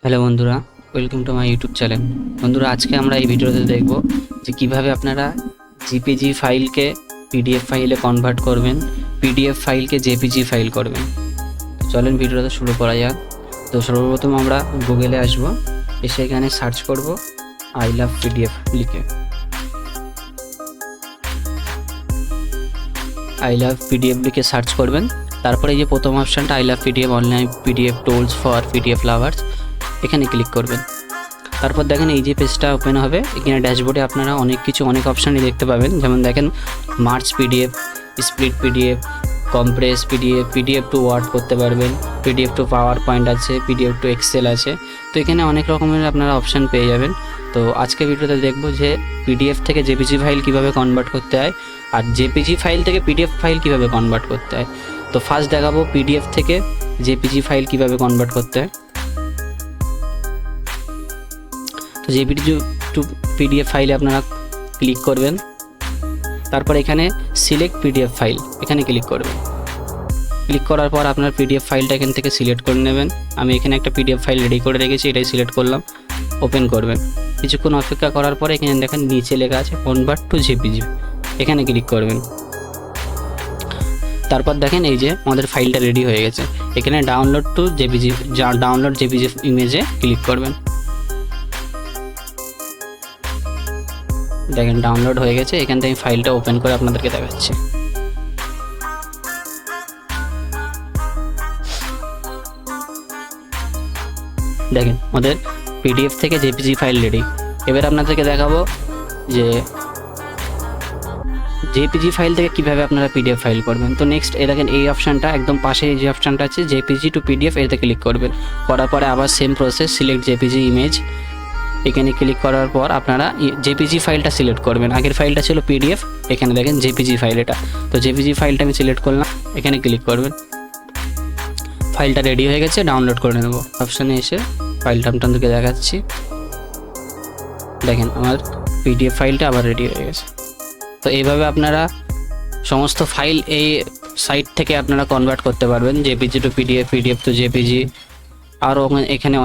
Hello বন্ধুরা, welcome to my YouTube channel. বন্ধুরা, আজকে আমরা এই ভিডিওতে দেখব যে কিভাবে আপনারা জিপিজি ফাইলকে পিডিএফ ফাইলে কনভার্ট করবেন, পিডিএফ ফাইলকে জেপিজি ফাইল করবেন। চলেন ভিডিওটা শুরু করা যাক। তো সর্বপ্রথম আমরা গুগলে আসব, এসে এখানে সার্চ করব আই লাভ পিডিএফ লিখে। আই লাভ পিডিএফ লিখে সার্চ করবেন। তারপরে এই যে প্রথম অপশানটা I love PDF online PDF tools for PDF lovers, এখানে ক্লিক করবেন। তারপর দেখেন এই যে পেজটা ওপেন হবে। এখানে ড্যাশবোর্ডে আপনারা অনেক অপশানই দেখতে পাবেন। যেমন দেখেন merge PDF, split PDF, compress PDF, PDF to Word করতে পারবেন, পিডিএফ টু পাওয়ার পয়েন্ট আছে, পিডিএফ টু এক্সেল আছে। তো এখানে অনেক রকমের আপনারা অপশান পেয়ে যাবেন। তো আজকে ভিডিওতে দেখব যে পিডিএফ থেকে জেপিজি ফাইল কীভাবে কনভার্ট করতে হয়, আর জেপিজি ফাইল থেকে পিডিএফ ফাইল কীভাবে কনভার্ট করতে হয়। তো ফার্স্ট দেখাবো পিডিএফ থেকে জেপিজি ফাইল কীভাবে কনভার্ট করতে হয়। তো জেপিজি টু পিডিএফ ফাইলে আপনারা ক্লিক করবেন। তারপর এখানে সিলেক্ট পিডিএফ ফাইল, এখানে ক্লিক করবেন। ক্লিক করার পর আপনার পিডিএফ ফাইলটা এখান থেকে সিলেক্ট করে নেবেন। আমি এখানে একটা পিডিএফ ফাইল রেডি করে রেখেছি, এটাই সিলেক্ট করলাম। ওপেন করবেন। কিছুক্ষণ অপেক্ষা করার পরে এখানে দেখেন নিচে লেখা আছে কনভার্ট টু জেপিজি, এখানে ক্লিক করবেন। তারপর দেখেন এই যে আমাদের ফাইলটা রেডি হয়ে গেছে। এখানে download to JPG, download JPG ইমেজে ক্লিক করবেন। দেখেন ডাউনলোড হয়ে গেছে। এখান থেকে ফাইলটা ওপেন করে আপনাদেরকে দেখাচ্ছি। দেখেন আমাদের পিডিএফ থেকে জেপিজি ফাইল রেডি। এবার আপনাদেরকে দেখাবো যে জেপিজি ফাইল থেকে কিভাবে আপনারা পিডিএফ ফাইল করবেন। তো নেক্সট দেখেন এই অপশানটা একদম পাশে যে অপশানটা আছে জেপিজি টু পিডিএফ, এতে ক্লিক করবেন। করার পরে আবার same process, select JPG image, এখানে ক্লিক করার পর আপনারা জেপিজি ফাইলটা সিলেক্ট করবেন। আগের ফাইলটা ছিল পিডিএফ, এখানে দেখেন জেপিজি ফাইল এটা। তো জেপিজি ফাইলটা আমি সিলেক্ট করলাম, এখানে ক্লিক করবেন। ফাইলটা রেডি হয়ে গেছে, ডাউনলোড করে নেব। অপশানে এসে ফাইলটা আপনাদেরকে দেখাচ্ছি। দেখেন আমার পিডিএফ ফাইলটা আবার রেডি হয়ে গেছে। তো এইভাবে আপনারা সমস্ত ফাইল এই সাইট থেকে আপনারা কনভার্ট করতে পারবেন, JPG two PDF, PDF two JPG. আরও এখানে